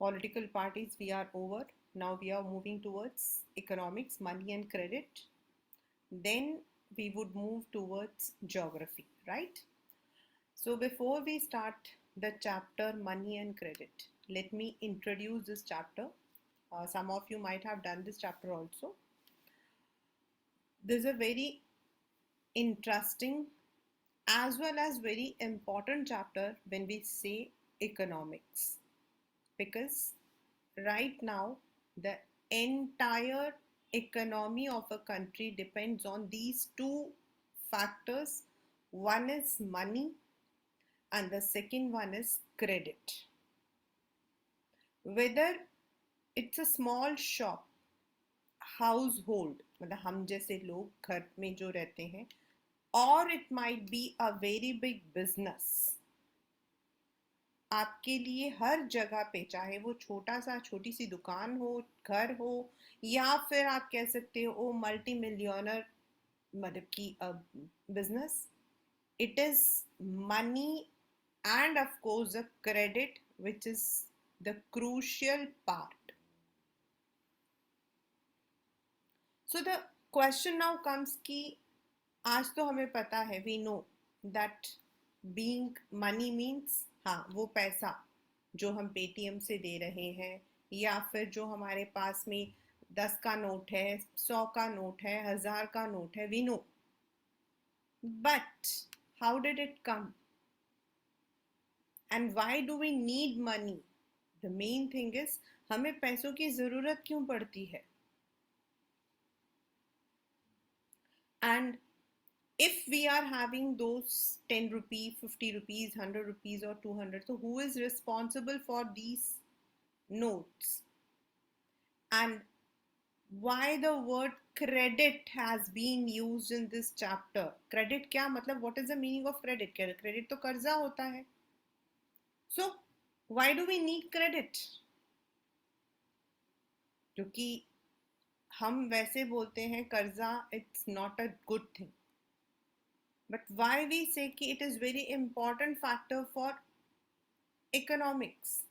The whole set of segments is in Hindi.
Political parties, we are over. Now we are moving towards economics, money and credit. Then we would move towards geography, right? So before we start the chapter money and credit, let me introduce this chapter. Some of you might have done this chapter also. This is a very interesting as well as very important chapter when we say economics, because right now the entire economy of a country depends on these two factors. One is money and the second one is credit. Whether it's a small shop, house hold मतलब हम जैसे लोग घर में जो रहते हैं, और it might be a very big business, आपके लिए हर जगह पे, चाहे वो छोटी सी दुकान हो, घर हो, या फिर आप कह सकते हो मल्टी मिलियनर मतलब की business, it is money and of course the credit which is the crucial part. So the question now comes कि आज तो हमें पता है, we know that being money means हाँ वो पैसा जो हम पेटीएम से दे रहे हैं, या फिर जो हमारे पास में 10 का नोट है, 100 का नोट है, 1000 का नोट है, we know. But how did it come? And why do we need money? The main thing is हमें पैसों की ज़रूरत क्यों पड़ती है? And if we are having those 10 rupee, 50 rupees, 100 rupees or 200, so who is responsible for these notes? And why the word credit has been used in this chapter? Credit क्या मतलब, what is the meaning of credit? Credit तो कर्जा होता है. So why do we need credit? क्योंकि हम वैसे बोलते हैं कर्जा it's not a good thing. But why we say कि it is very important factor for economics?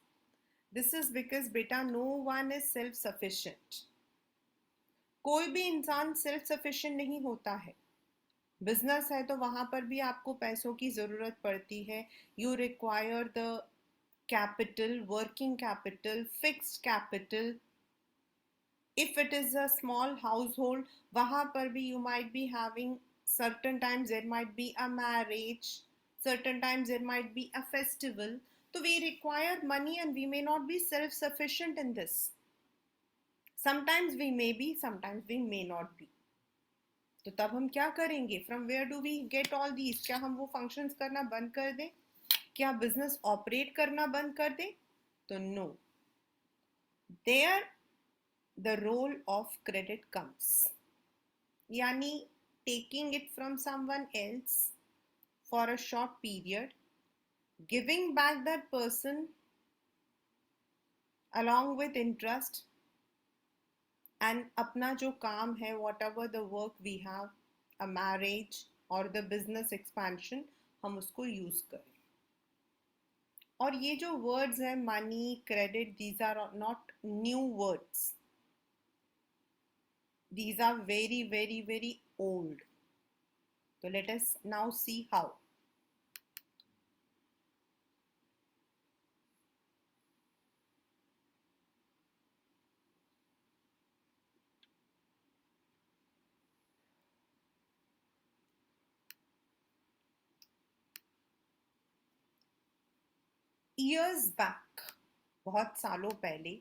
This is because बेटा no one is self sufficient. कोई भी इंसान सेल्फ सफिशिएंट नहीं होता है. बिजनेस है तो वहां पर भी आपको पैसों की जरूरत पड़ती है. You require the capital, working capital, fixed capital. If it is a small household, वहाँ पर भी you might be having, certain times there might be a marriage, certain times there might be a festival. So we require money and we may not be self-sufficient in this. Sometimes we may be, sometimes we may not be. तो तब हम क्या करेंगे? From where do we get all these? क्या हम वो functions करना बंद कर दें? क्या business operate करना बंद कर दें? तो no. There the role of credit comes. यानी taking it from someone else for a short period, giving back that person along with interest, and अपना जो काम है, whatever the work we have, a marriage or the business expansion, हम उसको use करें. और ये जो words हैं money, credit, these are not new words. These are very very very old. So let us now see how. Years back, बहुत सालों पहले,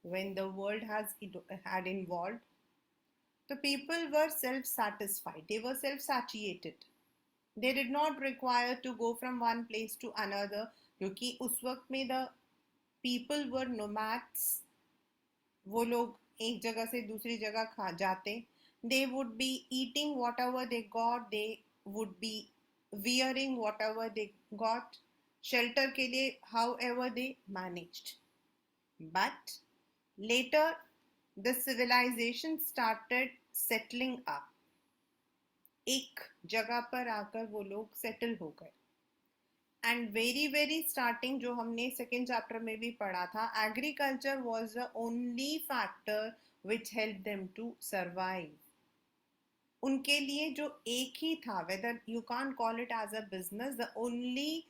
when the world had evolved, the people were self-satisfied. They were self-satiated. They did not require to go from one place to another, क्योंकि उस वक्त में the people were nomads. वो लोग एक जगह से दूसरी जगह खा जाते. They would be eating whatever they got. They would be wearing whatever they got. Shelter के लिए however they managed. But later the civilization started settling up. एक जगह पर आकर वो लोग सेटल हो गए. एंड वेरी वेरी स्टार्टिंग जो हमने सेकेंड चैप्टर में भी पढ़ा था, agriculture was the only factor which help them to survive. उनके लिए जो एक ही था, whether you can't call it as a business, the only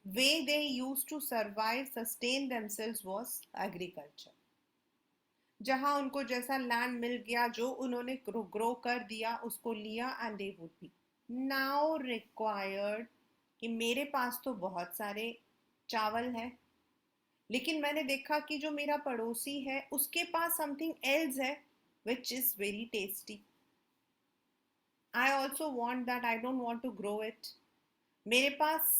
way they used to survive, sustain themselves was agriculture. जहां उनको जैसा लैंड मिल गया, जो उन्होंने ग्रो कर दिया, उसको लिया and they would be now required कि मेरे पास तो बहुत सारे चावल है, लेकिन मैंने देखा कि जो मेरा पड़ोसी है उसके पास समथिंग एल्स है which is very tasty. I also want that, I don't want to grow it. मेरे पास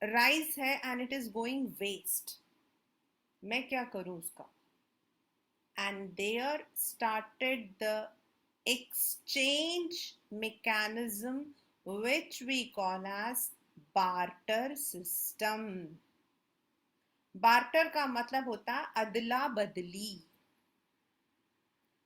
राइस है and it is going waste, मैं क्या करूं उसका. And there started the exchange mechanism which we call as barter system. barter का मतलब होता है अदला बदली.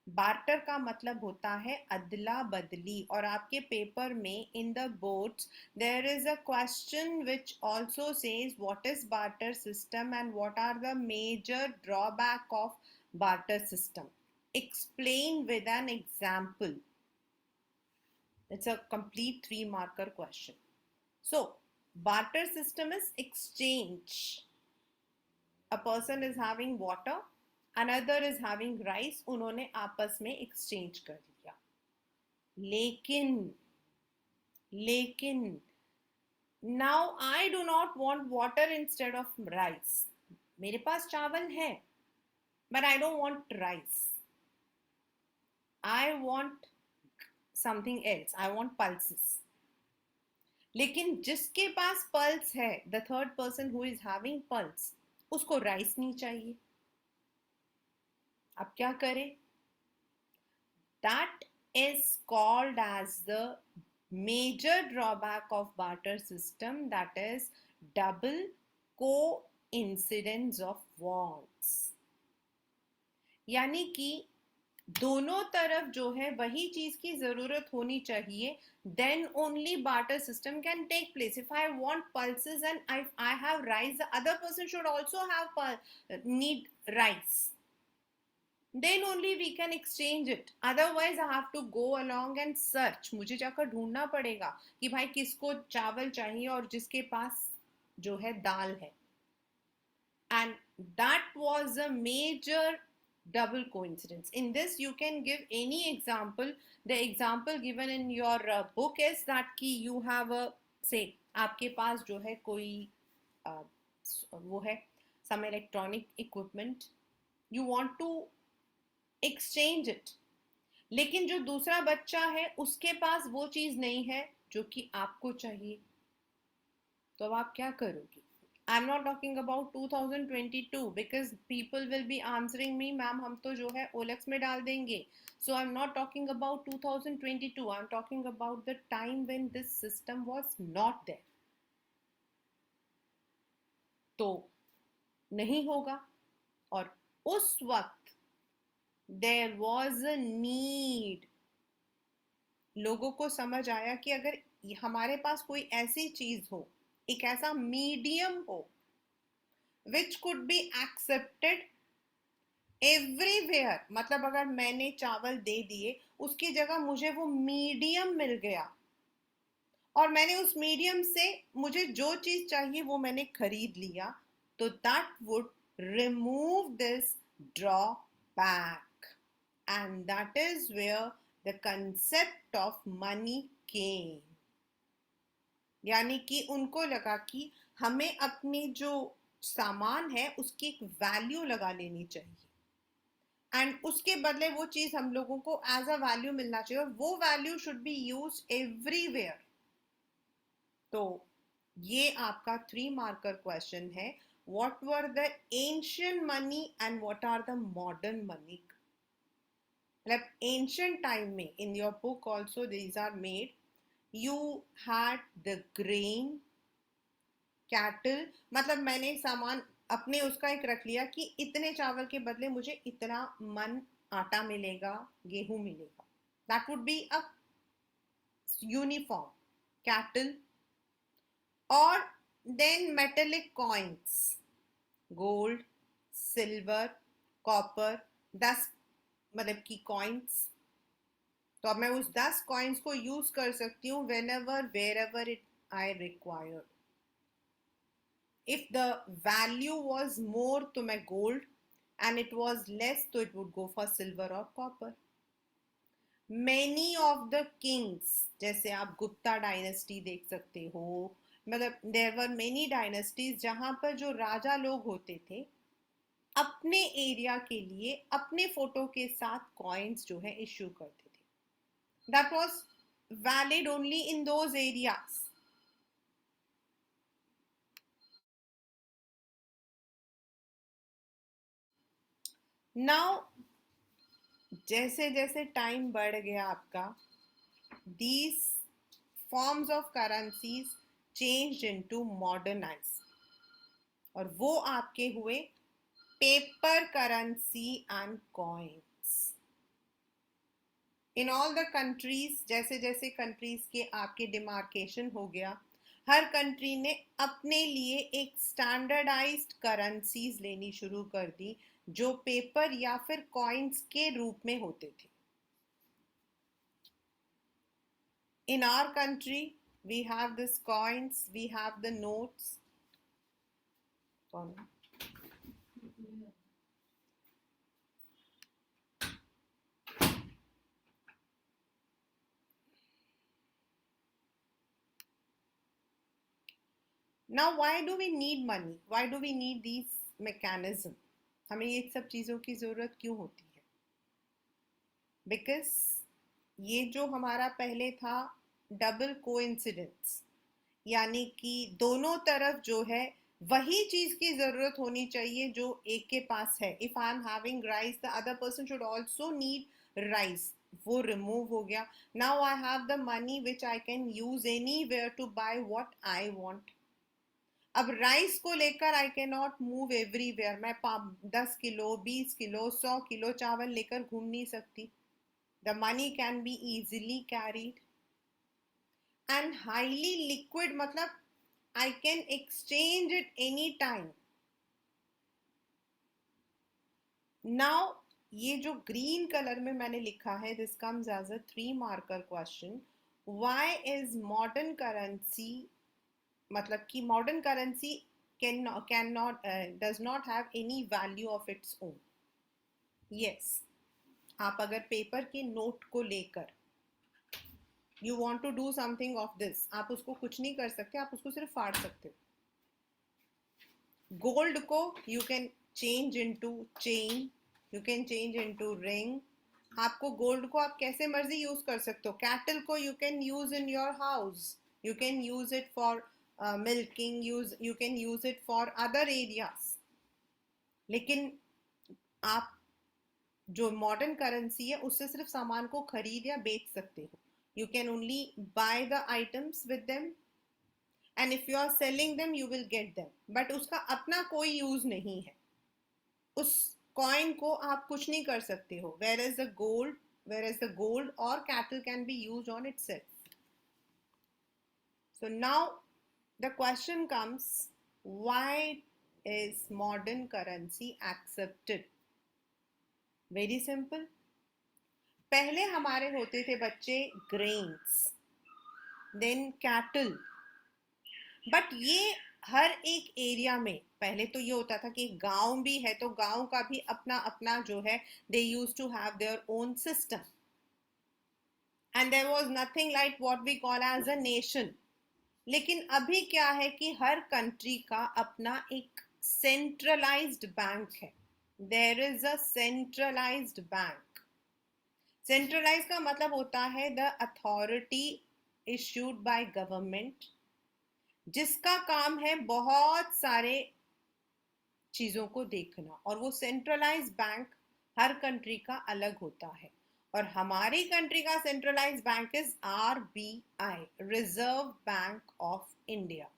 बार्टर का मतलब होता है अदला बदली. और आपके पेपर में in the boards there is a question which also says what is barter system and what are the major drawback of barter system. Explain with an example. It's a complete 3-marker question. So, barter system is exchange. A person is having water, another is having rice. उन्होंने आपस में exchange कर लिया. लेकिन now I do not want water instead of rice. मेरे पास चावल है, but I don't want rice. I want something else. I want pulses. लेकिन जिसके पास पल्स है, the third person who is having pulse, उसको राइस नहीं चाहिए. अब क्या करें? That is called as the major drawback of barter system, that is double coincidence of wants. यानी कि दोनों तरफ जो है वही चीज की जरूरत होनी चाहिए, then only barter system can take place. If I want pulses and I have rice, the other person should also have need rice, then only we can exchange it. Otherwise I have to go along and search. मुझे जाकर ढूंढना पड़ेगा कि भाई किसको चावल चाहिए और जिसके पास जो है दाल है. And that was a major double coincidence. In this you can give any example. The example given in your book is that कि you have a, say आपके पास जो है कोई वो है some electronic equipment, you want to exchange it, लेकिन जो दूसरा बच्चा है उसके पास वो चीज नहीं है जो कि आपको चाहिए. तो अब आप क्या करोगे? I'm not talking about 2022 because people will be answering me, ma'am हम तो जो है OLX में डाल देंगे. So I'm not talking about 2022. I'm talking about the time when this system was not there. तो नहीं होगा. और उस वक्त there was a need. लोगों को समझ आया कि अगर हमारे पास कोई ऐसी चीज हो, एक ऐसा मीडियम हो which could be accepted everywhere. मतलब अगर मैंने चावल दे दिए, उसकी जगह मुझे वो मीडियम मिल गया और मैंने उस मीडियम से मुझे जो चीज चाहिए वो मैंने खरीद लिया, तो that would remove this drawback. And that is where the concept of money came. यानी कि उनको लगा कि हमें अपनी जो सामान है उसकी एक वैल्यू लगा लेनी चाहिए, एंड उसके बदले वो चीज हम लोगों को एज अ वैल्यू मिलना चाहिए, और वो value should be used everywhere. तो ये आपका 3-marker क्वेश्चन है. What were the ancient money and what are the modern money. मतलब एंशिएंट टाइम में, in your book also these are made, you had the grain, cattle. मतलब मैंने सामान अपने उसका एक रख लिया कि इतने चावल के बदले मुझे इतना मन आटा मिलेगा, गेहूं मिलेगा. that would be a uniform. cattle, और then metallic coins, gold, silver, copper, 10 मतलब की कॉइन्स। तो अब मैं उस 10 कॉइन्स को यूज कर सकती हूँ whenever wherever it I require. If the value was more तो मैं gold, and it was less तो it would go for silver और copper. Many of the kings, जैसे आप गुप्ता डायनेस्टी देख सकते हो, मतलब देयर वर मेनी डायनेस्टीज जहां पर जो राजा लोग होते थे अपने एरिया के लिए अपने फोटो के साथ कॉइन्स जो है इश्यू करते थे। That was valid only in those areas. Now जैसे जैसे टाइम बढ़ गया आपका, these forms of currencies changed into modernized, और वो आपके हुए paper currency and coins. In all the countries, जैसे जैसे कंट्रीज के आपके डिमार्केशन हो गया, हर कंट्री ने अपने लिए एक स्टैंडर्डाइज्ड करेंसीज लेनी शुरू कर दी जो पेपर या फिर कॉइन्स के रूप में होते थे। In our country, we have this coins, we have the notes. Now, why do we need money? Why do we need these mechanism? हमें ये सब चीज़ों की ज़रूरत क्यों होती है? Because ये जो हमारा पहले था डबल कोइंसिडेंस, यानी कि दोनों तरफ जो है वही चीज की जरूरत होनी चाहिए जो एक के पास है। If I am having rice, the other person should also need rice. वो रिमूव हो गया। Now I have the money which I can use anywhere to buy what I want. अब राइस को लेकर I can not move everywhere. मैं 10 किलो, 20 किलो, 100 किलो चावल लेकर घूम नहीं सकती। The money can be easily carried and highly liquid, मतलब I can exchange it anytime. Now, ये जो ग्रीन कलर में मैंने लिखा है, this comes as a 3 marker question. Why is modern currency, मतलब कि modern currency cannot does not have any value of its own. Yes, आप अगर पेपर के नोट को लेकर you want to do something of this, आप उसको कुछ नहीं कर सकते, आप उसको सिर्फ फाड़ सकते हो। गोल्ड को you can change into chain, you can change into ring. आपको गोल्ड को आप कैसे मर्जी यूज कर सकते हो। कैटल को you can use in your house, you can use it for milking, you can use it for other areas. लेकिन आप जो मॉडर्न करेंसी है उससे सिर्फ सामान को खरीद या बेच सकते हो। You can only buy the items with them, and if you are selling them you will get them, but उसका अपना कोई यूज नहीं है। उस कॉइन को आप कुछ नहीं कर सकते हो। वेयर इज द गोल्ड और cattle can be use on it self. So now the question comes, why is modern currency accepted? Very simple. पहले हमारे होते थे बच्चे ग्रेन्स, देन कैटल, बट ये हर एक एरिया में, पहले तो ये होता था कि गांव भी है तो गांव का भी अपना अपना जो है, they use to have their own system, and there was nothing like what we call as a nation. लेकिन अभी क्या है कि हर कंट्री का अपना एक सेंट्रलाइज्ड बैंक है। There is a centralised bank. Centralise का मतलब होता है the authority issued by government, जिसका काम है बहुत सारे चीजों को देखना। और वो सेंट्रलाइज बैंक हर कंट्री का अलग होता है। और हमारी कंट्री का centralise bank is RBI, reserve bank of India.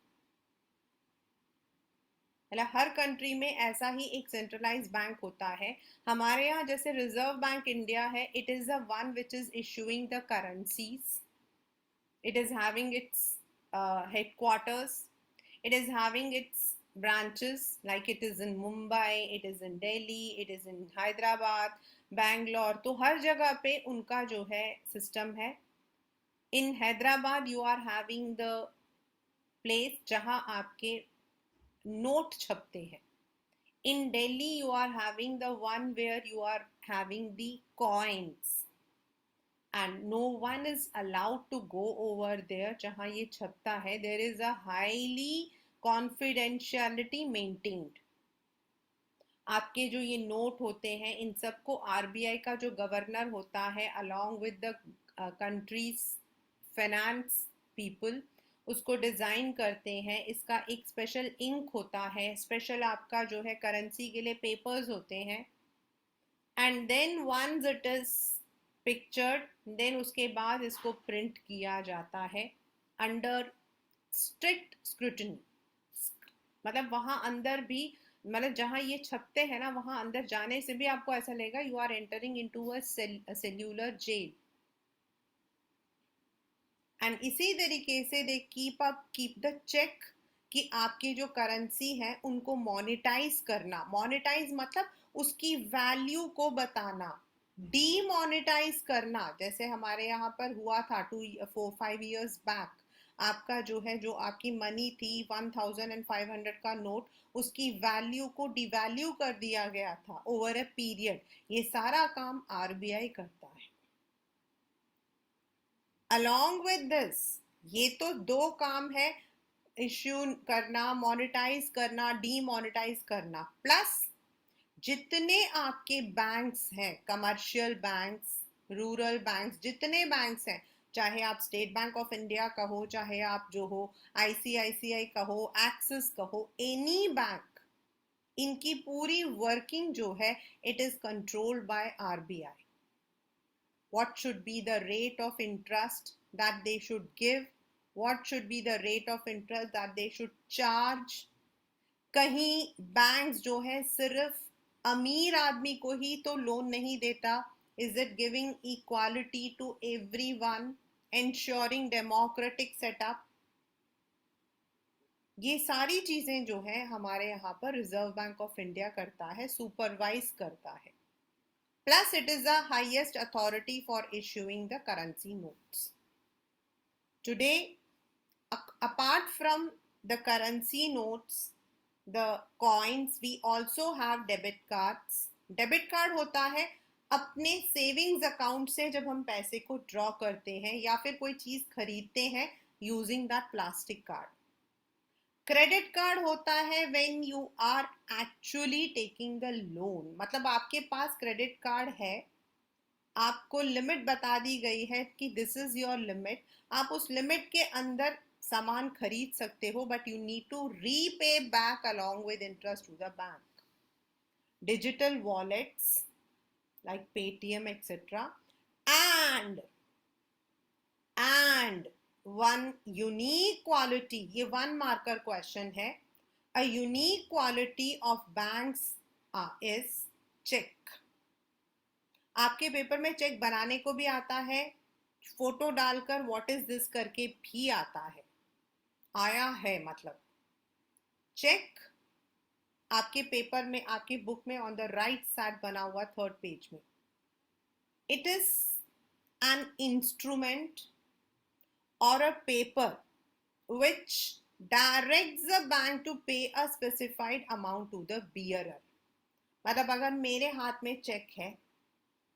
मतलब हर कंट्री में ऐसा ही एक सेंट्रलाइज बैंक होता है। हमारे यहाँ जैसे रिजर्व बैंक इंडिया है, it is the one which is issuing the currencies, it is having it's headquarters It is having its branches like it is in Mumbai, it is in Delhi, it is in Hyderabad, Bangalore. तो हर जगह पे उनका जो है सिस्टम है. In Hyderabad you are having the place जहाँ आपके नोट छपते हैं. In Delhi you are having the one where you are having the coins. And no one is allowed to go over there जहाँ ये छपता है. There is a highly confidentiality maintained. आपके जो ये नोट होते हैं इन सबको आरबीआई का जो गवर्नर होता है along with the country's finance people उसको डिज़ाइन करते हैं. इसका एक स्पेशल इंक होता है, स्पेशल आपका जो है करेंसी के लिए पेपर्स होते हैं. And then once it is pictured, then उसके बाद इसको प्रिंट किया जाता है अंडर स्ट्रिक्ट स्क्रूटनी. मतलब वहाँ अंदर भी, मतलब जहाँ ये छपते हैं ना वहाँ अंदर जाने से भी आपको ऐसा लगेगा you are entering into a Cellular Jail. And इसी तरीके से दे कीप द चेक कि आपके जो करेंसी है उनको मोनेटाइज करना. मोनेटाइज मतलब उसकी वैल्यू को बताना. डीमोनेटाइज करना, जैसे हमारे यहाँ पर हुआ था 2-4-5 years बैक. आपका जो है, जो आपकी मनी थी 1500 का नोट, उसकी वैल्यू को डिवैल्यू कर दिया गया था ओवर अ पीरियड. ये सारा काम आरबीआई करता है. अलॉन्ग विद दिस, ये तो दो काम है, इश्यू करना, मोनेटाइज करना, डीमोनेटाइज करना. प्लस जितने आपके बैंक्स हैं, कमर्शियल बैंक्स, रूरल बैंक्स, जितने बैंक्स हैं, चाहे आप स्टेट बैंक ऑफ इंडिया कहो, चाहे आप जो हो आईसीआईसीआई कहो, एक्सिस कहो, एनी बैंक, इनकी पूरी वर्किंग जो है it is controlled by RBI. What should be the rate of interest that they should give? What should be the rate of interest that they should charge? कहीं बैंक्स जो है सिर्फ अमीर आदमी को ही तो लोन नहीं देता. Is it giving equality to everyone, ensuring democratic setup? ये सारी चीजें जो है हमारे यहाँ पर रिजर्व बैंक ऑफ इंडिया करता है, सुपरवाइज करता है. Plus, it is the highest authority for issuing the currency notes. Today, apart from the currency notes, the coins, we also have debit cards. Debit card होता है अपने सेविंग्स अकाउंट से जब हम पैसे को ड्रॉ करते हैं या फिर कोई चीज खरीदते हैं using that plastic card. Credit card होता है when you are actually taking the loan. मतलब आपके पास क्रेडिट कार्ड है, आपको लिमिट बता दी गई है कि दिस इज योर लिमिट, आप उस लिमिट के अंदर सामान खरीद सकते हो, but you need to repay back along with interest to the bank. Digital wallets like Paytm etcetera. And one unique quality, ये वन मार्कर क्वेश्चन है. A unique quality of banks is cheque. आपके पेपर में चेक बनाने को भी आता है, फोटो डालकर व्हाट इज दिस करके भी आता है. आया है मतलब चेक आपके पेपर में, आपकी बुक में ऑन द राइट साइड बना हुआ 3rd पेज में. It is an instrument or a paper which directs the bank to pay a specified amount to the bearer. मतलब अगर मेरे हाथ में चेक है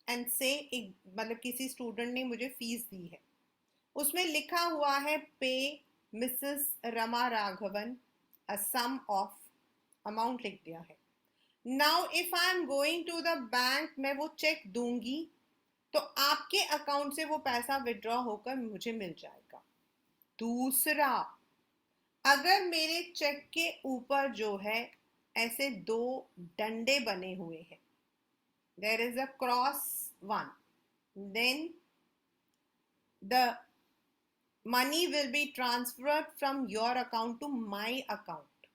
एंड से एक, मतलब किसी स्टूडेंट ने मुझे फीस दी है, उसमें लिखा हुआ है pay Mrs Rama Raghavan a sum of, amount लिख दिया है. Now if I am going to the bank, मैं वो चेक दूंगी तो आपके अकाउंट से वो पैसा विड्रॉ होकर मुझे मिल जाएगा. दूसरा, अगर मेरे चेक के ऊपर जो है ऐसे 2 डंडे बने हुए हैं, there is a cross one, then the money will be transferred from your account to my account.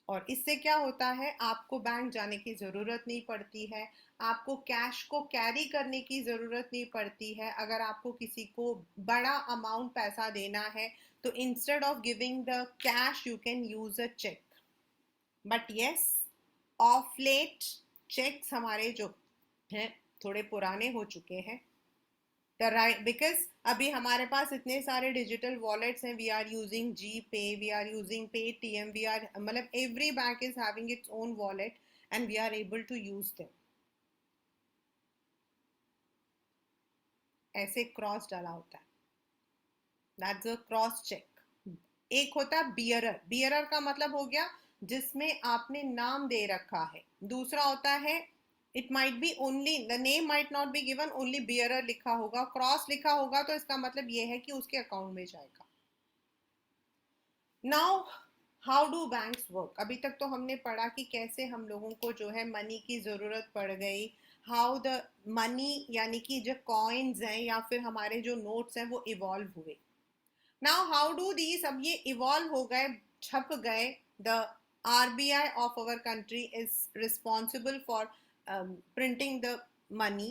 और इससे क्या होता है, आपको बैंक जाने की जरूरत नहीं पड़ती है, आपको कैश को कैरी करने की ज़रूरत नहीं पड़ती है। अगर आपको किसी को बड़ा अमाउंट पैसा देना है तो instead of giving the cash you can use a cheque. But yes, of late cheques हमारे जो हैं थोड़े पुराने हो चुके हैं। द राइट, बिकॉज अभी हमारे पास इतने सारे डिजिटल वॉलेट्स हैं, we are using G pay, we are using Paytm, we are मतलब every bank is having its own wallet and we are able to use them. ऐसे क्रॉस डाला होता है, दैट्स अ क्रॉस चेक। एक होता है बियरर, बियरर का मतलब हो गया जिसमें आपने नाम दे रखा है। दूसरा होता है it might be only the name might not be given, only bearer लिखा होगा। क्रॉस लिखा होगा तो इसका मतलब ये है कि उसके अकाउंट में जाएगा। Now how do banks work? अभी तक तो हमने पढ़ा कि कैसे हम लोगों को जो है मनी की ज़रूरत पड़ गई, हाउ द मनी यानी कि जो कॉइन्स हैं या फिर हमारे जो नोट्स हैं वो इवॉल्व हुए। नाउ हाउ डू दीज, अब ये इवॉल्व हो गए, छप गए। The RBI of our country is responsible for printing the money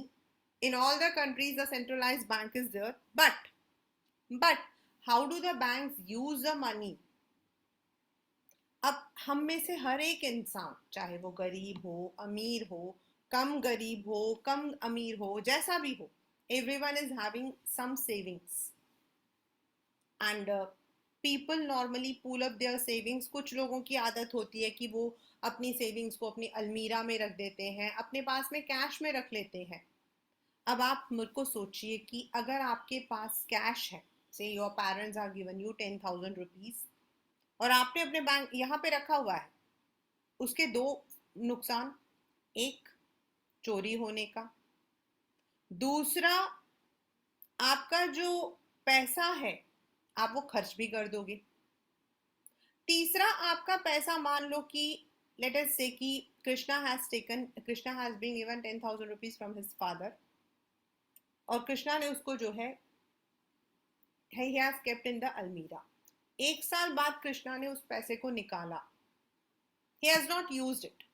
in all the countries. The centralized bank is there, but how do the banks use the money? अब हम में से हर एक इंसान, चाहे वो गरीब हो, अमीर हो, कम गरीब हो, कम अमीर हो, जैसा भी हो, everyone is having some savings and people normally pull up their savings. कुछ लोगों की आदत होती है कि वो अपनी सेविंग्स को अपनी अलमीरा में रख देते हैं, अपने पास में कैश में रख लेते हैं। अब आप मुझको सोचिए कि अगर आपके पास कैश है, say your parents are given you 10,000 rupees और आपने अपने बैंक यहाँ पे रखा हुआ है, उसके दो नुकसान, एक चोरी होने का, दूसरा आपका जो पैसा है आप वो खर्च भी कर दोगे, तीसरा आपका पैसा मान लो कि लेट अस से कि Krishna has been given 10,000 rupees from his father और कृष्णा ने उसको जो है he has kept in the almirah। एक साल बाद कृष्णा ने उस पैसे को निकाला, he has not used it,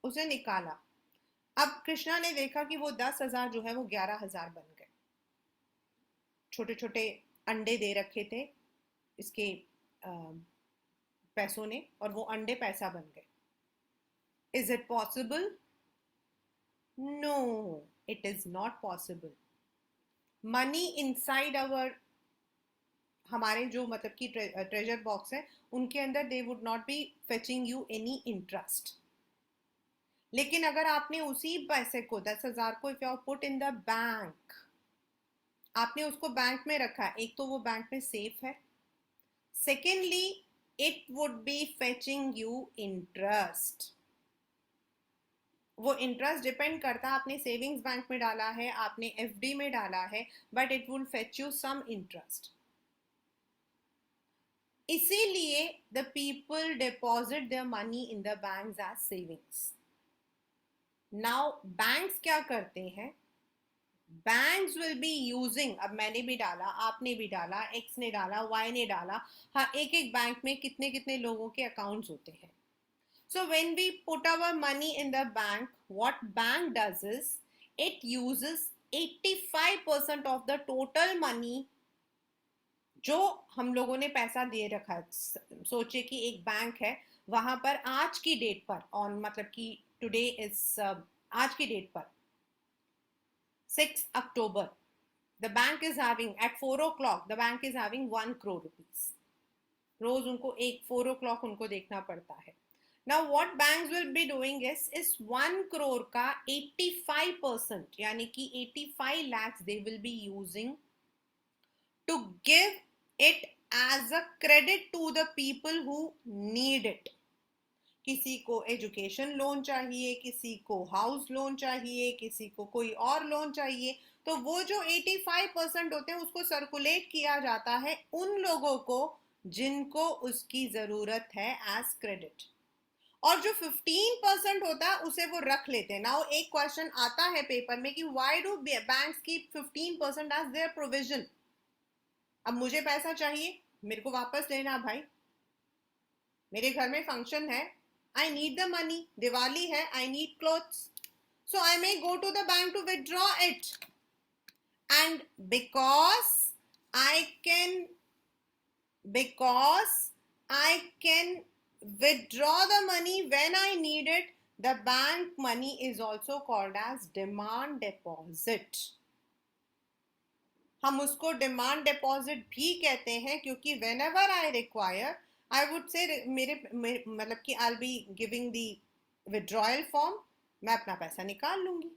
उसने निकाला। अब कृष्णा ने देखा कि वो 10,000 जो है वो 11,000 बन गए। छोटे छोटे अंडे दे रखे थे इसके पैसों ने और वो अंडे पैसा बन गए। Is it possible? No, it is not possible. Money inside our, हमारे जो मतलब कि ट्रेजर बॉक्स है उनके अंदर they would not be fetching you any interest. लेकिन अगर आपने उसी पैसे को 10,000 को if you put in the bank, आपने उसको बैंक में रखा, एक तो वो बैंक में सेफ है, secondly it would be fetching you interest. वो इंटरेस्ट डिपेंड करता है आपने सेविंग्स बैंक में डाला है, आपने एफडी में डाला है, but it would fetch you some interest. इसीलिए the people deposit their money in the banks as savings. Now banks क्या करते हैं? बैंक्स विल बी यूजिंग, अब मैंने भी डाला, आपने भी डाला, एक्स ने डाला, वाई ने डाला, हाँ एक एक बैंक में कितने कितने लोगों के अकाउंट्स होते हैं। So when we put our money in the bank, what bank does is it uses 85% of the total money जो हम लोगों ने पैसा दे रखा है। सोचिए कि एक बैंक है, वहां पर आज की डेट पर ऑन मतलब कि टुडे इज आज की डेट पर 6 अक्टूबर, the bank is having at 4 o'clock the bank is having 1 crore rupees। रोज उनको 4 o'clock उनको देखना पड़ता है। Now what banks will be doing is 1 crore का 85% यानी कि 85 lakhs they will be using to give it as a credit to the people who need it। किसी को एजुकेशन लोन चाहिए, किसी को हाउस लोन चाहिए, किसी को कोई और लोन चाहिए, तो वो जो 85% होते हैं उसको सर्कुलेट किया जाता है उन लोगों को जिनको उसकी जरूरत है एज क्रेडिट, और जो 15% होता है उसे वो रख लेते हैं। नाउ एक क्वेश्चन आता है पेपर में कि why do banks keep 15% as their provision? अब मुझे पैसा चाहिए, मेरे को वापस लेना भाई, मेरे घर में फंक्शन है, I need the money, Diwali है, I need clothes, So I may go to the bank to withdraw it. And because I can withdraw the money when I need it, the bank money is also called as demand deposit. हम उसको डिमांड डिपॉजिट भी कहते हैं क्योंकि whenever I require I would say मेरे मतलब कि I be giving the withdrawal form, मैं अपना पैसा निकाल लूंगी.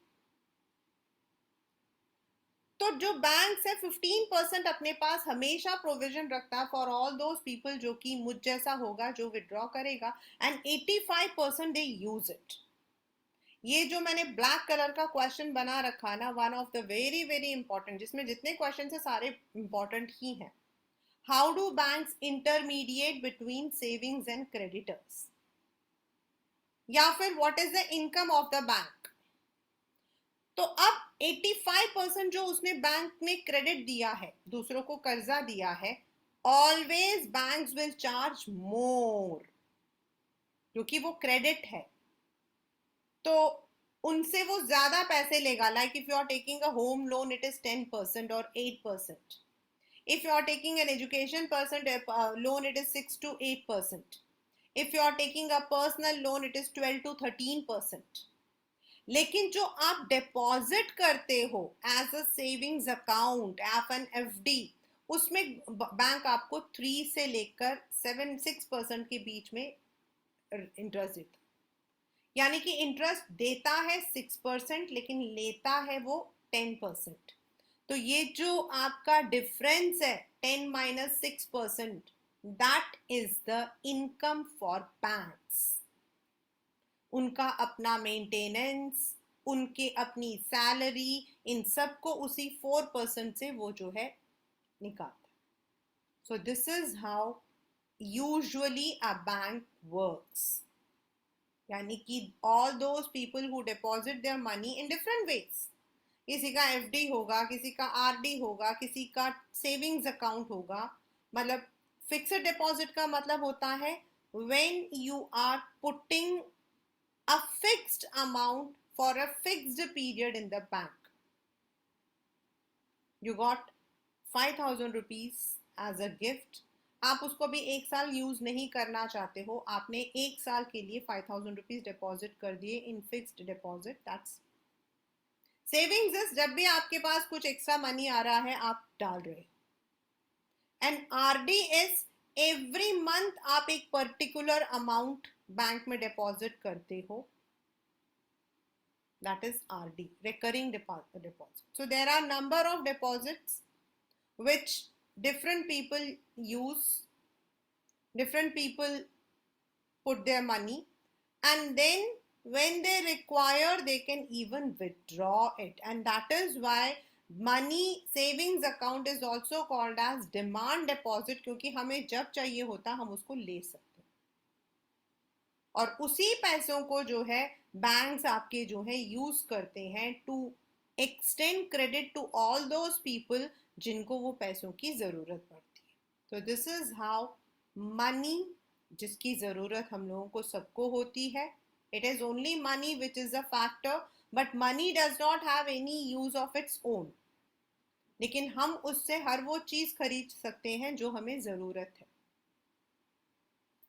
तो जो बैंक से 15% अपने पास हमेशा प्रोविजन रखता है फॉर ऑल दोज पीपल जो कि मुझ जैसा होगा जो विड्रॉ करेगा, एंड 85% दे यूज इट. ये जो मैंने ब्लैक कलर का क्वेश्चन बना रखा ना, one of the very very important, जिसमें जितने क्वेश्चन है सारे इंपॉर्टेंट ही हैं. How do banks intermediate between savings and creditors, या फिर what is the income of the bank. तो अब 85% जो उसने बैंक में क्रेडिट दिया है, दूसरों को कर्जा दिया है, always banks will charge more क्योंकि वो क्रेडिट है. तो उनसे वो ज्यादा पैसे लेगा. Like if you are taking a home loan it is 10% और 8%. If you are taking an education loan, it is 6 to 8%. If you are taking a personal loan, it is 12 to 13%. लेकिन जो आप डिपॉजिट करते हो as a savings account, FNFD, उसमें बैंक आपको 3 से लेकर 6% के बीच में इंटरेस्ट देता. यानी कि इंटरेस्ट देता है 6% लेकिन लेता है वो 10%. तो ये जो आपका डिफरेंस है 10 minus 6%, that is the income for banks. उनका अपना मेंटेनेंस, उनके अपनी सैलरी, इन सबको उसी 4% से वो जो है निकालता है. So this is how usually a bank works. यानी कि all those people who deposit their money in different ways. किसी का FD होगा, किसी का RD होगा, किसी का सेविंग्स अकाउंट होगा. मतलब फिक्स्ड डिपॉजिट का मतलब होता है when you are putting a fixed amount for a fixed period in the bank. You got 5,000 rupees as a gift. आप उसको भी एक साल यूज नहीं करना चाहते हो, आपने एक साल के लिए 5,000 रुपीज डिपॉजिट कर दिए in fixed deposit. That's savings. Is जब भी आपके पास कुछ एक्स्ट्रा मनी आ रहा है आप डाल रहे हो. And RD is every month आप एक पर्टिकुलर अमाउंट बैंक में डिपॉजिट करते हो. That is RD, recurring deposit. So there are number of deposits which different people use, different people put their money, and then when they require they can even withdraw it, and that is why money savings account is also called as demand deposit, क्योंकि हमें जब चाहिए होता हम उसको ले सकते हैं. और उसी पैसों को जो है बैंक्स आपके जो है यूज करते हैं to extend credit to all those people जिनको वो पैसों की जरूरत पड़ती है. तो दिस इज हाउ मनी, जिसकी जरूरत हम लोगों को सबको होती है, it is only money which is a factor, but money does not have any use of its own. लेकिन हम उससे हर वो चीज खरीद सकते हैं जो हमें जरूरत है.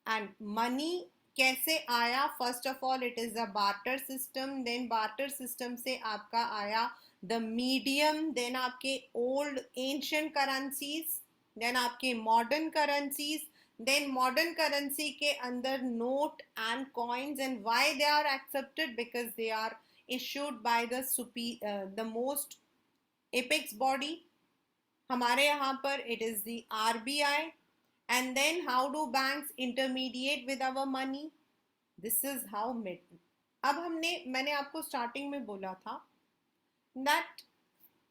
एंड मनी कैसे आया? First of all it is a barter system. Then barter system से आपका आया द मीडियम, देन आपके ओल्ड एंशिएंट करेंसीज, देन आपके modern currencies, then modern currency के अंदर note and coins. And why they are accepted? Because they are issued by the most apex body. हमारे यहाँ पर it is the RBI. And then how do banks intermediate with our money? This is how अब मैंने आपको स्टार्टिंग में बोला था that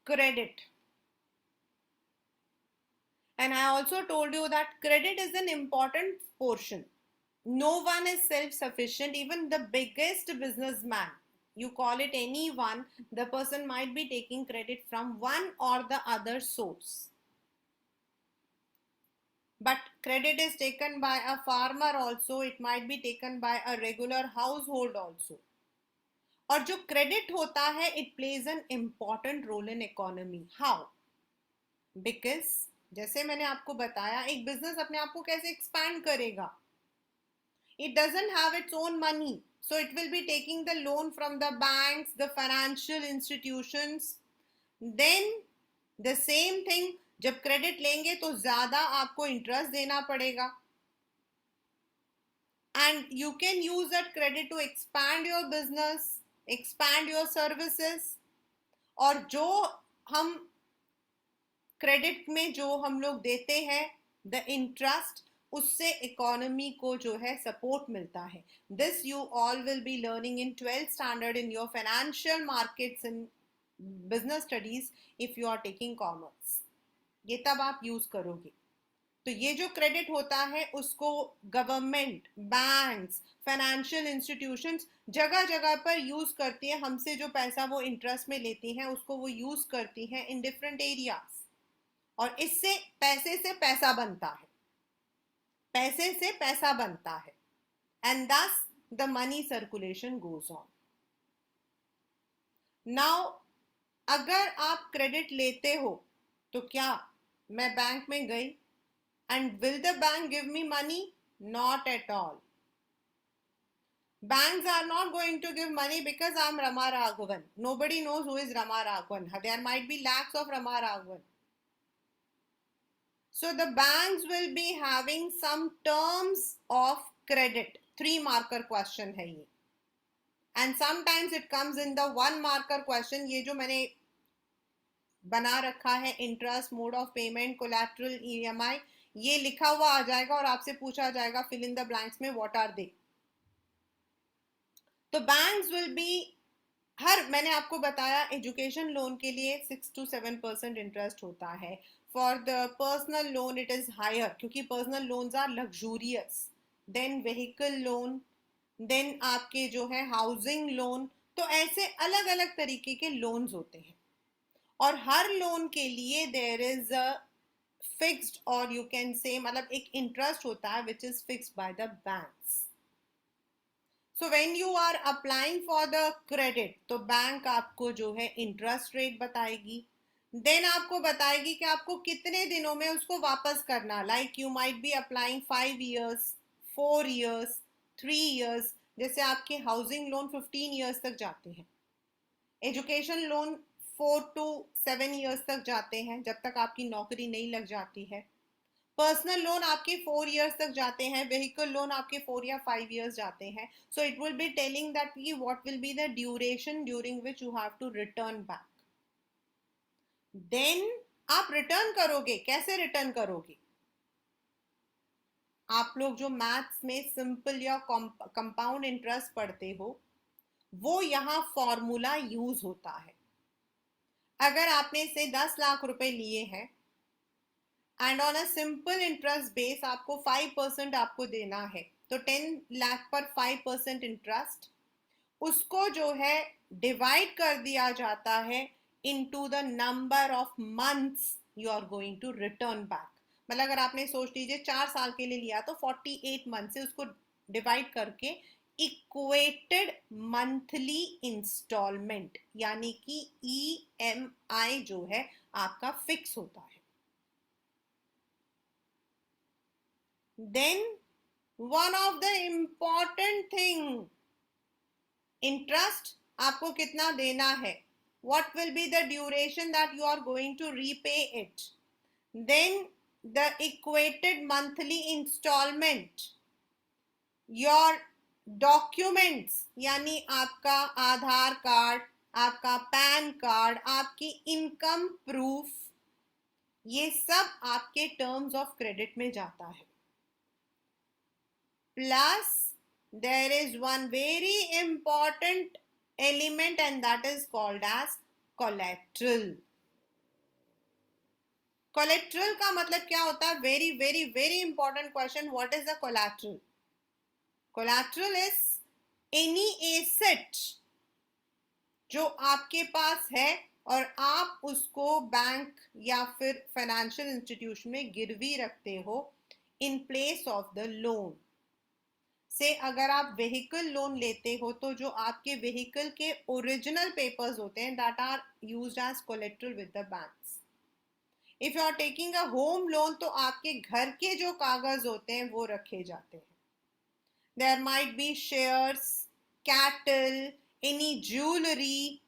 credit, and I also told you that credit is an important portion. No one is self-sufficient. Even the biggest businessman, you call it anyone, the person might be taking credit from one or the other source. But credit is taken by a farmer also. It might be taken by a regular household also. और जो क्रेडिट होता है it plays an important role in economy. How? Because जैसे मैंने आपको बताया, एक बिजनेस अपने आप को कैसे एक्सपैंड करेगा? It doesn't have its own money, so it will be taking the loan from the banks, the financial institutions. Then the same thing, जब क्रेडिट लेंगे तो ज्यादा आपको इंटरेस्ट देना पड़ेगा, and you can use that credit to expand your business, expand your services. और जो हम क्रेडिट में जो हम लोग देते हैं, द इंटरेस्ट, उससे इकोनॉमी को जो है सपोर्ट मिलता है. This you all will be learning in 12th standard in your financial markets in business studies if you are taking commerce. ये तब आप यूज करोगे. तो ये जो क्रेडिट होता है उसको गवर्नमेंट, बैंक्स, फाइनेंशियल इंस्टीट्यूशंस जगह जगह पर यूज करती है. हमसे जो पैसा वो इंटरेस्ट में लेती हैं उसको वो यूज करती हैं इन डिफरेंट एरियाज. और इससे पैसे से पैसा बनता है, पैसे से पैसा बनता है, एंड दस the money circulation goes on. Now अगर आप क्रेडिट लेते हो तो क्या मैं बैंक में गई and will the bank give me money? Not at all. Banks are not going to give money because I'm Rama Raghavan. Nobody knows who is Rama Raghavan. There might be lakhs of Rama Raghavan. So the banks will be having some terms of credit. 3 marker question है ये. And sometimes it comes in the 1 marker question. ये जो मैंने बना रखा है, interest, mode of payment, collateral, EMI, ये लिखा हुआ आ जाएगा और आपसे पूछा जाएगा फिल इन द ब्लैंक्स में व्हाट आर दे. तो बैंक्स विल बी, मैंने आपको बताया एजुकेशन लोन के लिए 6 to 7% इंटरेस्ट होता है. For the personal loan it is higher क्योंकि personal loans are luxurious. Then vehicle loan, then आपके जो है हाउसिंग लोन. तो ऐसे अलग अलग तरीके के लोन्स होते हैं और हर लोन के लिए देयर इज अ फिक्स्ड, और यू कैन से मतलब एक इंटरेस्ट होता है which is fixed by the banks. So when you are applying for the credit तो बैंक आपको जो है इंटरेस्ट रेट बताएगी. देन आपको बताएगी कि आपको कितने दिनों में उसको वापस करना. Like you might be applying 5 years, 4 years, 3 years. जैसे आपके हाउसिंग लोन 15 years तक जाते हैं, एजुकेशन लोन 4 to 7 years तक जाते हैं जब तक आपकी नौकरी नहीं लग जाती है. पर्सनल लोन आपके 4 years तक जाते हैं, व्हीकल लोन आपके 4 या 5 years जाते हैं. So it will be telling that what will be the duration during which you have to return back. Then आप रिटर्न करोगे. कैसे रिटर्न करोगे? आप लोग जो मैथ्स में सिंपल या कंपाउंड इंटरेस्ट पढ़ते हो वो यहां फॉर्मूला यूज होता है. अगर आपने से 10 लाख रुपए लिए हैं and on a simple interest base आपको 5% आपको देना है, तो 10 लाख पर 5% इंटरेस्ट, उसको जो है डिवाइड कर दिया जाता है into the number of months you are going to return back. मतलब अगर आपने सोच लीजिए 4 साल के लिए लिया तो 48 मंथ से उसको डिवाइड करके इक्वेटेड मंथली इंस्टॉलमेंट यानी कि EMI जो है आपका फिक्स होता है. Then one of the important thing, interest आपको कितना देना है, what will be the duration that you are going to repay it, then the equated monthly installment, your documents यानी आपका आधार कार्ड, आपका पैन कार्ड, आपकी इनकम प्रूफ, ये सब आपके टर्म्स ऑफ क्रेडिट में जाता है. Plus there is one very important element and that is called as collateral. collateral का मतलब क्या होता है? very very very important question. What is the collateral? collateral is any asset जो आपके पास है और आप उसको बैंक या फिर फाइनेंशियल इंस्टीट्यूशन में गिरवी रखते हो in place of the loan. से अगर आप व्हीकल लोन लेते हो तो जो आपके व्हीकल के ओरिजिनल पेपर्स होते हैं that are used as collateral with the banks. If you are taking a home loan तो आपके घर के जो कागज होते हैं वो रखे जाते हैं. There might be shares, cattle, any jewellery,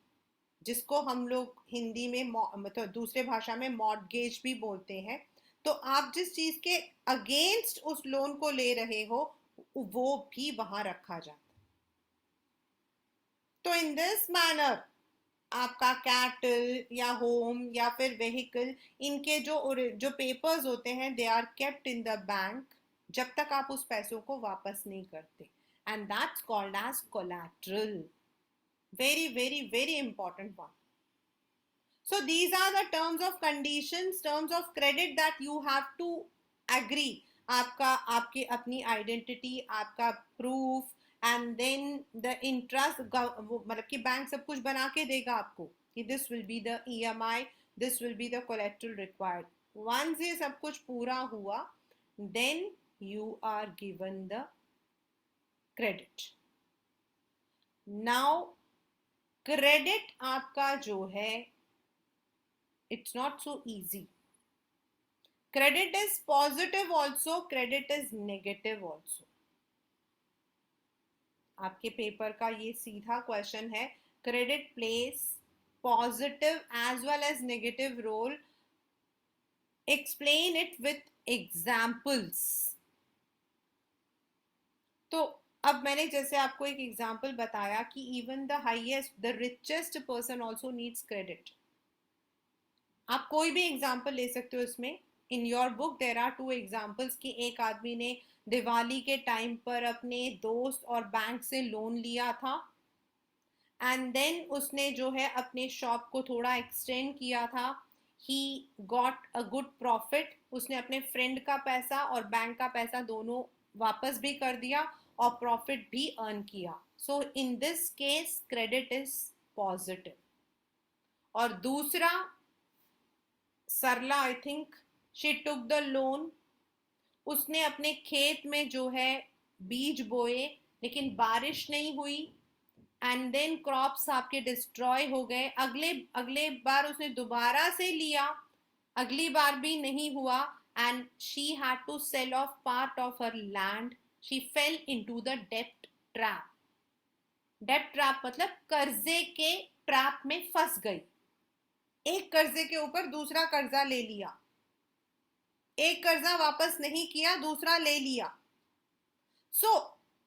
जिसको हम लोग हिंदी में मतलब दूसरे भाषा में मॉर्टगेज भी बोलते हैं. तो आप जिस चीज के अगेंस्ट उस लोन को ले रहे हो वो भी वहां रखा जाता है. तो इन दिस मैनर आपका कैटल या होम या फिर व्हीकल, इनके जो पेपर्स होते हैं they are kept in the bank जब तक आप उस पैसों को वापस नहीं करते. And that's called as collateral. Very very very important one. So these are the terms of conditions, terms of credit that you have to agree. आपका आपकी अपनी आइडेंटिटी, आपका proof, and then the interest. मतलब कि बैंक सब कुछ बना के देगा आपको कि this will be the EMI, this will be the collateral required. Once ये सब कुछ पूरा हुआ then you are given the credit. Now credit आपका जो है it's not so easy. Credit is positive also, credit is negative also. आपके पेपर का ये सीधा क्वेश्चन है. Credit plays positive as well as negative role. Explain it with examples. तो अब मैंने जैसे आपको एक एग्जाम्पल बताया कि even the highest, the richest person also needs credit. आप कोई भी एग्जाम्पल ले सकते हो इसमें. In your book there are 2 examples कि एक आदमी ने दिवाली के टाइम पर अपने दोस्त और बैंक से लोन लिया था एंड देन उसने जो है अपने शॉप को थोड़ा एक्सटेंड किया था. He got a good profit. उसने अपने फ्रेंड का पैसा और बैंक का पैसा दोनों वापस भी कर दिया और प्रॉफिट भी अर्न किया. So in this case credit is positive. और दूसरा Sarla, I think she took the loan. उसने अपने खेत में जो है बीज बोए लेकिन बारिश नहीं हुई एंड देन क्रॉप्स आपके डिस्ट्रॉय हो गए. अगले अगले बार उसने दोबारा से लिया, अगली बार भी नहीं हुआ and she had to cell of part of her land. She fail into the dept trap. Dept trap मतलब कर्जे के ट्रैप में फंस गई. एक कर्जे के ऊपर दूसरा कर्जा ले लिया, एक कर्जा वापस नहीं किया, दूसरा ले लिया. So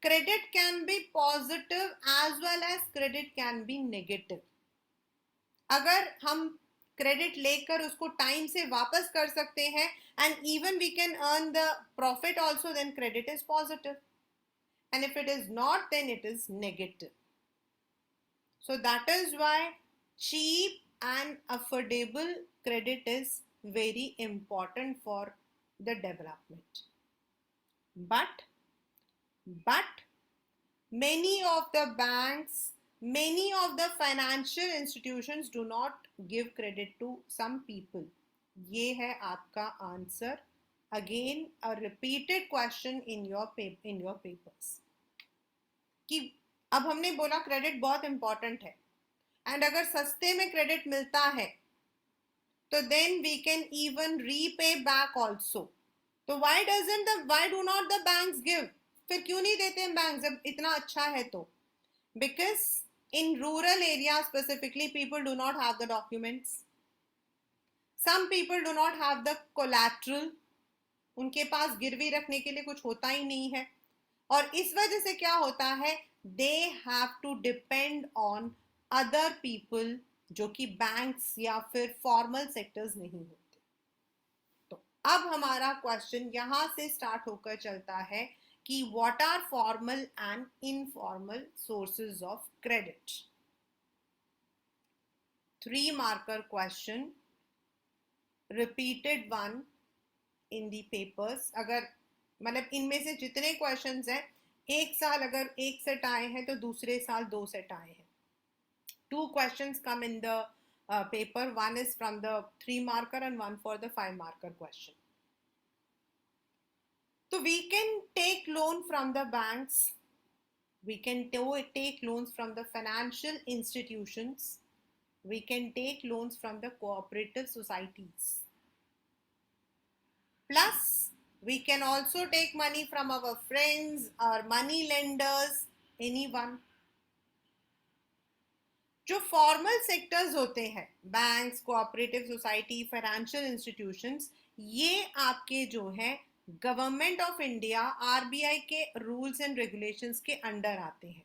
credit can be positive as well as credit can be negative. अगर हम क्रेडिट लेकर उसको टाइम से वापस कर सकते हैं and even we can earn the profit also, then credit is positive. And if it is not then it is negative. So that is why cheap and affordable credit is very important for the development. But many of the banks, many of the financial institutions do not give credit to some people. ये है आपका answer. Again a repeated question in your papers. कि अब हमने बोला क्रेडिट बहुत इंपॉर्टेंट है एंड अगर सस्ते में क्रेडिट मिलता है तो then we can even repay back also. तो why do not the banks give? फिर क्यों नहीं देते हैं बैंक जब इतना अच्छा है तो? Because in rural area specifically people do not have the documents. Some people do not have the collateral. उनके पास गिरवी रखने के लिए कुछ होता ही नहीं है. और इस वजह से क्या होता है, they have to depend on other people जो कि बैंक्स या फिर फॉर्मल सेक्टर्स नहीं होते. तो अब हमारा क्वेश्चन यहां से स्टार्ट होकर चलता है कि what are formal and informal sources of credit. 3 marker question, repeated one in the papers. अगर मतलब इनमें से जितने क्वेश्चंस हैं एक साल अगर एक सेट आए हैं तो दूसरे साल 2 सेट आए हैं. 2 questions come in the paper. One is from the 3 marker and one for the 5 marker question. तो So we can take loan from the banks, we can take loans from the financial institutions, we can take loans from the cooperative societies. Plus, we can also take money from our friends, our money lenders, anyone. जो फॉर्मल सेक्टर्स होते हैं, banks, cooperative society, financial institutions, ये आपके जो हैं गवर्नमेंट ऑफ इंडिया आरबीआई के रूल्स एंड रेगुलेशंस के अंडर आते हैं.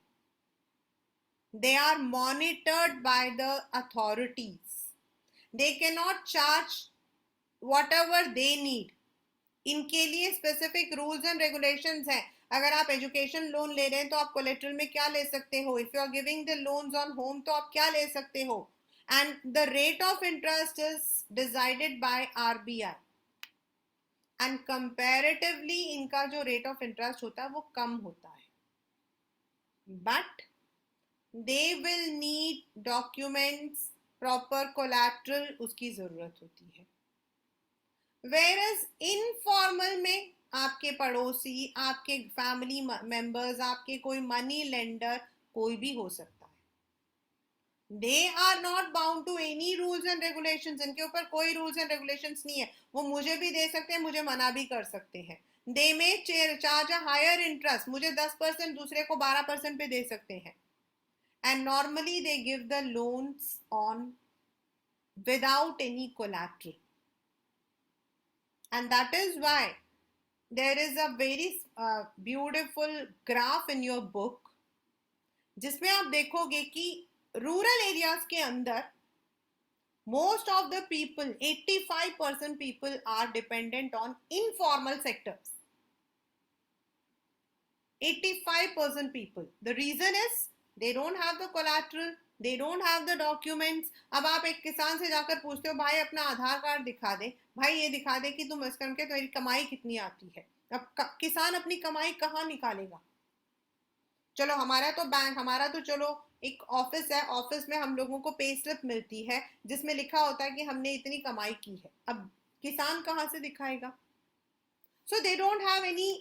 They are monitored by the authorities. They cannot charge whatever they need. इनके लिए स्पेसिफिक रूल्स एंड रेगुलेशंस हैं. अगर आप एजुकेशन लोन ले रहे हैं तो आप कोलेट्रल में क्या ले सकते हो, if you are giving the loans on home तो आप क्या ले सकते हो, and the rate of interest is decided by RBI, and comparatively इनका जो रेट ऑफ इंटरेस्ट होता है वो कम होता है. But they will need documents, proper collateral, उसकी जरूरत होती है. Whereas इनफॉर्मल में आपके पड़ोसी, आपके फैमिली मेंबर्स, आपके कोई मनी लेंडर, कोई भी हो सकता है. They are not bound to any rules and regulations. इनके ऊपर कोई रूल्स एंड रेगुलेशंस नहीं है. वो मुझे भी दे सकते हैं, मुझे मना भी कर सकते हैं. दे में चार्ज अ हायर इंटरेस्ट, मुझे 10%, दूसरे को 12% पे दे सकते हैं. And normally they give the loans on without any collateral. And that is why there is a very beautiful graph in your book जिसमें आप देखोगे कि रूरल एरियाज के अंदर most of the people, 85% people are dependent on informal sectors. 85% people. The reason is they don't have the collateral, they don't have the documents. अब आप एक किसान से जाकर पूछते हो भाई अपना आधार कार्ड दिखा दे, भाई ये दिखा दे कि तुम इसकम के तुम्हारी कमाई कितनी आती है. अब किसान अपनी कमाई कहाँ निकालेगा. चलो हमारा तो बैंक, हमारा तो चलो एक ऑफिस है, ऑफिस में हम लोगों को पे स्लिप मिलती है जिसमें लिखा होता है कि हमने इतनी कमाई की है. अब किसान कहाँ से दिखाएगा. So they don't have any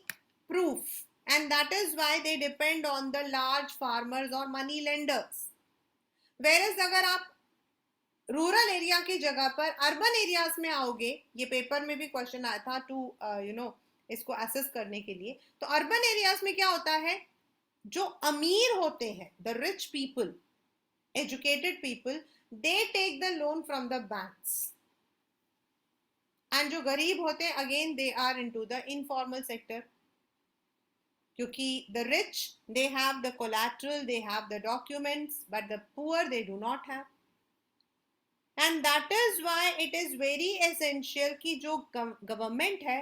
proof, and that is why they depend on the large farmers or money lenders. Whereas अगर आप रूरल एरिया की जगह पर अर्बन एरियाज में आओगे, ये पेपर में भी क्वेश्चन आया था टू इसको असेस करने के लिए, तो अर्बन एरियाज में क्या होता है, जो अमीर होते हैं, the rich people, educated people, they take the loan from the banks, and जो गरीब होते हैं again they are into the informal sector. क्योंकि the rich they have the collateral, they have the documents, but the poor they do not have. And that is why it is very essential कि जो government है,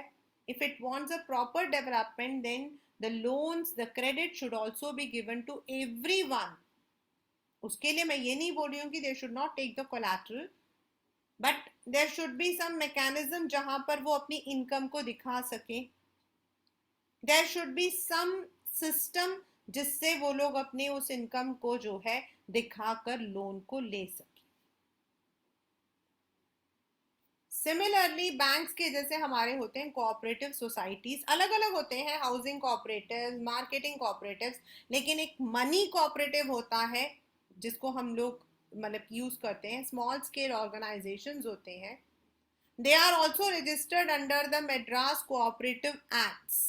if it wants a proper development, then the loans, the credit should also be given to everyone. उसके लिए मैं ये नहीं बोल रही हूँ कि they should not take the collateral, but there should be some mechanism जहाँ पर वो अपनी income को दिखा सके. There should be some system जिससे वो लोग अपने उस इनकम को जो है दिखाकर लोन को ले सके. सिमिलरली बैंक्स के जैसे हमारे होते हैं कोऑपरेटिव सोसाइटीज, अलग अलग होते हैं, हाउसिंग कोऑपरेटिव, मार्केटिंग कोऑपरेटिव, लेकिन एक मनी कोऑपरेटिव होता है जिसको हम लोग मतलब यूज करते हैं. स्मॉल स्केल ऑर्गेनाइजेशंस होते हैं. They are also registered under the Madras cooperative acts.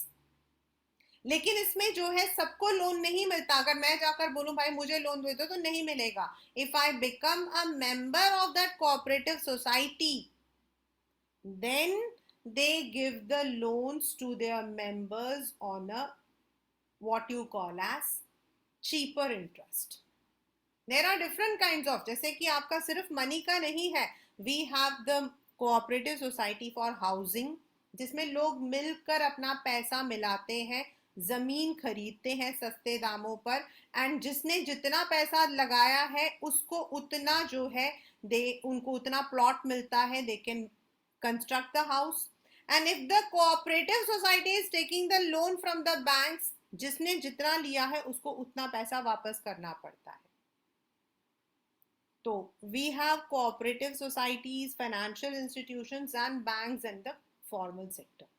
लेकिन इसमें जो है सबको लोन नहीं मिलता. अगर मैं जाकर बोलूं भाई मुझे लोन दे दो तो नहीं मिलेगा. If I become a member of that cooperative society, then they give the loans to their members on a what you call as cheaper interest. There are different kinds of, जैसे कि आपका सिर्फ मनी का नहीं है. We have the cooperative society for housing, जिसमें लोग मिलकर अपना पैसा मिलाते हैं, जमीन खरीदते हैं सस्ते दामों पर, एंड जिसने जितना पैसा लगाया है उसको उतना जो है उनको उतना प्लॉट मिलता है. They can construct the house. And if the cooperative society is taking the loan from the banks, जिसने जितना लिया है उसको उतना पैसा वापस करना पड़ता है. तो we have cooperative societies, financial institutions and banks in the formal sector.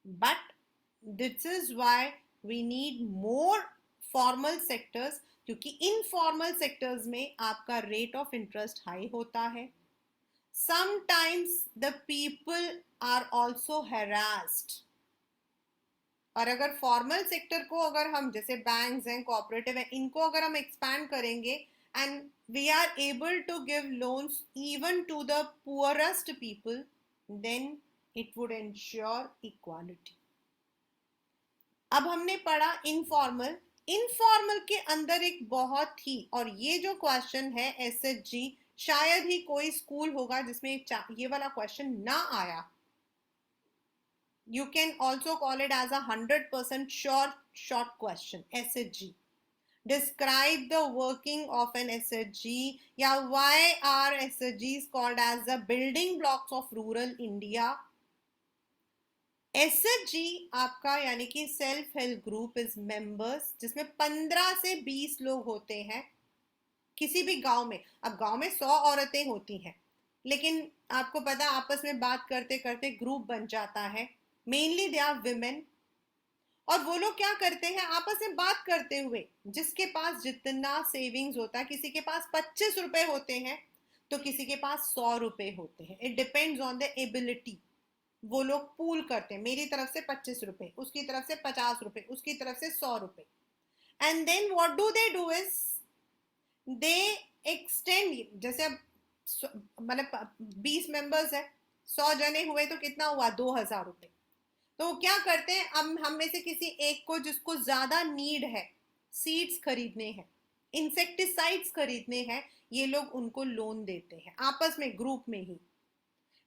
But this is why we need more formal sectors, क्योंकि इनफॉर्मल सेक्टर्स में आपका रेट ऑफ इंटरेस्ट हाई होता है. Sometimes the people are also harassed. और अगर फॉर्मल सेक्टर को अगर हम, जैसे बैंक्स हैं, कोऑपरेटिव हैं, इनको अगर हम एक्सपैंड करेंगे and we are able to give loans even to the poorest people, then it would ensure equality. अब हमने पढ़ा इनफॉर्मल. इनफॉर्मल के अंदर एक बहुत ही, और ये जो क्वेश्चन है एसएचजी, शायद ही कोई स्कूल होगा जिसमें ये वाला क्वेश्चन ना आया. You can also call it as a 100% sure short question, SHG. Describe the working of an SHG. Yeah, why are SHGs called as the building blocks of rural India? SHG आपका यानी कि self help group is members, जिसमें 15 से 20 लोग होते हैं किसी भी गांव में. अब गांव में 100 औरतें होती हैं, लेकिन आपको पता आपस में बात करते करते ग्रुप बन जाता है. Mainly they are women. और वो लोग क्या करते हैं, आपस में बात करते हुए, जिसके पास जितना सेविंग्स होता है, किसी के पास 25 रुपए होते हैं तो किसी के पास 100 रुपए होते हैं. It depends on the ability. वो लोग पूल करते हैं, मेरी तरफ से 25 रुपए, उसकी तरफ से 50 रुपए, उसकी तरफ से 100 रुपए. And then what do is they extend. जैसे अब मतलब 20 मेंबर्स है, 100 जने हुए तो कितना हुआ, 2000 रुपए. तो वो क्या करते हैं, हम में से किसी एक को, जिसको ज्यादा नीड है, सीड्स खरीदने हैं, इंसेक्टिसाइड्स खरीदने हैं, ये लोग उनको लोन देते हैं आपस में, ग्रुप में ही.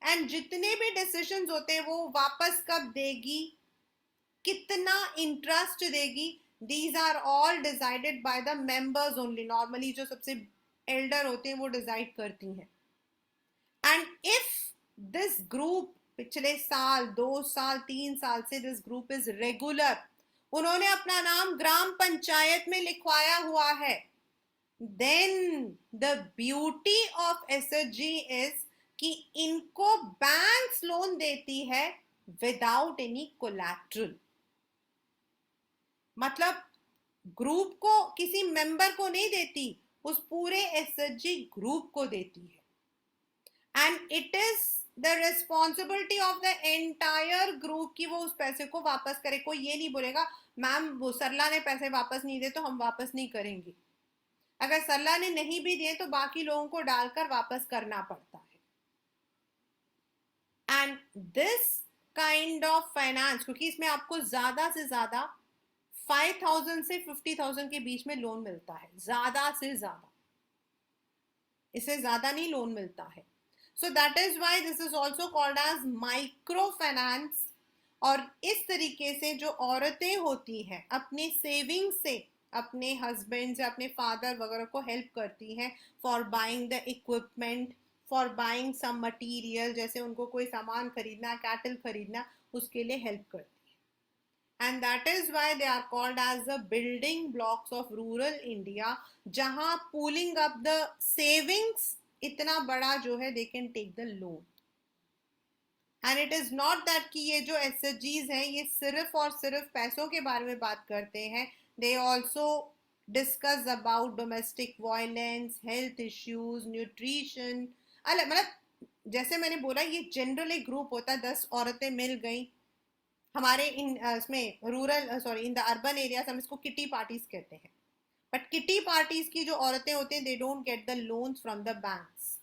एंड जितने भी डिसीजंस होते हैं वो वापस कब देगी, कितना इंटरेस्ट देगी, these are all decided by the members only. Normally जो सबसे एल्डर होते हैं वो डिसाइड करती हैं. एंड इफ दिस ग्रुप पिछले साल, 2 साल, 3 साल से दिस ग्रुप इज रेगुलर, उन्होंने अपना नाम ग्राम पंचायत में लिखवाया हुआ है, then the beauty of SHG is कि इनको बैंक्स लोन देती है विदाउट एनी कोलैटरल. मतलब ग्रुप को, किसी मेंबर को नहीं देती, उस पूरे एसएचजी ग्रुप को देती है. And it is the responsibility of the entire group कि वो उस पैसे को वापस करे. कोई ये नहीं बोलेगा मैम वो सरला ने पैसे वापस नहीं दिए तो हम वापस नहीं करेंगे. अगर सरला ने नहीं भी दिए तो बाकी लोगों को डालकर वापस करना पड़ता है. And this kind of finance, क्योंकि इसमें आपको ज्यादा से ज्यादा 5000 से 50,000 के बीच में लोन मिलता है, ज्यादा से ज्यादा, इससे ज्यादा नहीं लोन मिलता है. So that is why this is also called as microfinance. और इस तरीके से जो औरतें होती हैं अपने सेविंग से अपने हस्बैंड या अपने फादर वगैरह को हेल्प करती हैं for buying the equipment, for buying some material, जैसे उनको कोई सामान खरीदना, कैटल खरीदना, उसके लिए हेल्प करती है. And that is why they are called as the building blocks of rural India, जहां पूलिंग अप द सेविंग्स इतना बड़ा जो है, they can take the loan. And it is not that कि ये जो एसएचजीज हैं ये सिर्फ और सिर्फ पैसों के बारे में बात करते हैं. They also discuss about domestic violence, health issues, nutrition. अलग मतलब जैसे मैंने बोला ये जनरल एक ग्रुप होता है, 10 औरतें मिल गई. हमारे इन इसमें rural, sorry in the urban areas हम इसको किटी पार्टीज कहते हैं. बट किटी पार्टीज की जो औरतें होती हैं, they don't get the loans from the banks.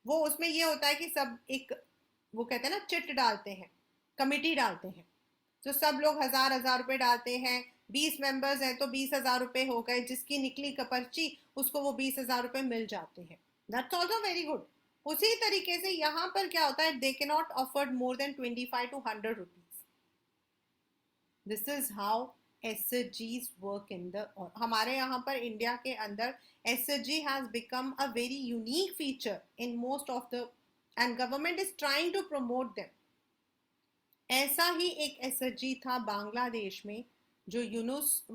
वो उसमें ये होता है कि सब एक, वो कहते हैं ना, चिट डालते हैं, कमिटी डालते हैं. तो सब लोग 1000 रुपए डालते हैं. 20 मेंबर्स हैं तो 20,000 रुपए हो गए. जिसकी निकली पर्ची उसको वो 20,000 रुपए मिल जाते हैं. That's also very good. उसी तरीके से यहाँ पर क्या होता है, दे के not afford more than 25 to 100 rupees. This is how SHGs work in the, हमारे यहाँ पर इंडिया के अंदर SHG has become a very unique feature in most of the, and government is trying to promote them. ऐसा ही एक SHG था बांग्लादेश में जो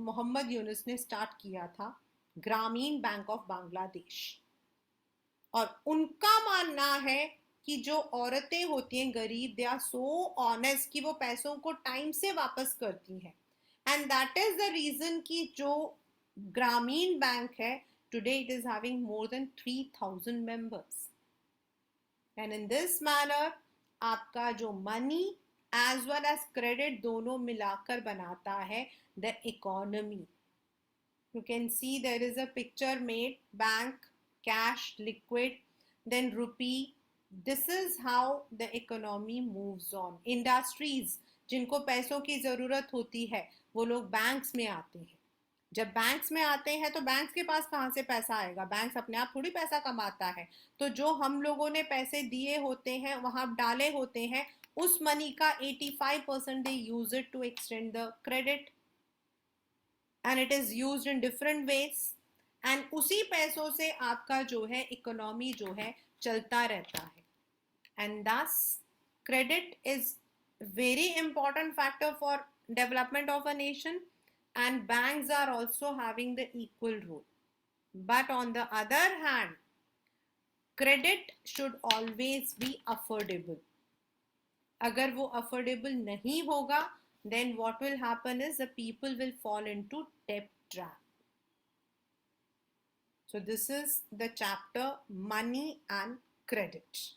मोहम्मद यूनुस ने स्टार्ट किया था, ग्रामीण बैंक ऑफ बांग्लादेश. और उनका मानना है कि जो औरतें होती हैं गरीब, दे आर सो ऑनेस्ट कि वो पैसों को टाइम से वापस करती हैं. And that is the reason कि जो ग्रामीण बैंक है today it is having more than 3000 members. And in this manner आपका जो money as well as credit दोनों मिलाकर बनाता है the economy. You can see there is a picture made: bank, cash, liquid, then rupee. This is how the economy moves on. Industries जिनको पैसों की ज़रूरत होती है वो लोग बैंक्स में आते हैं. जब बैंक्स में आते हैं तो बैंक्स के पास कहाँ से पैसा आएगा? बैंक्स अपने आप थोड़ी पैसा कमाता है. तो जो हम लोगों ने पैसे दिए होते हैं वहाँ डाले होते हैं, उस मनी का 85% they use it to extend the credit and it is used in different ways. and उसी पैसों से आपका जो है इकोनॉमी जो है चलता रहता है. and thus credit is very important factor for development of a nation, and banks are also having the equal role. but on the other hand, credit should always be affordable. अगर वो affordable नहीं होगा, then what will happen is the people will fall into debt trap. So this is the chapter money and credit.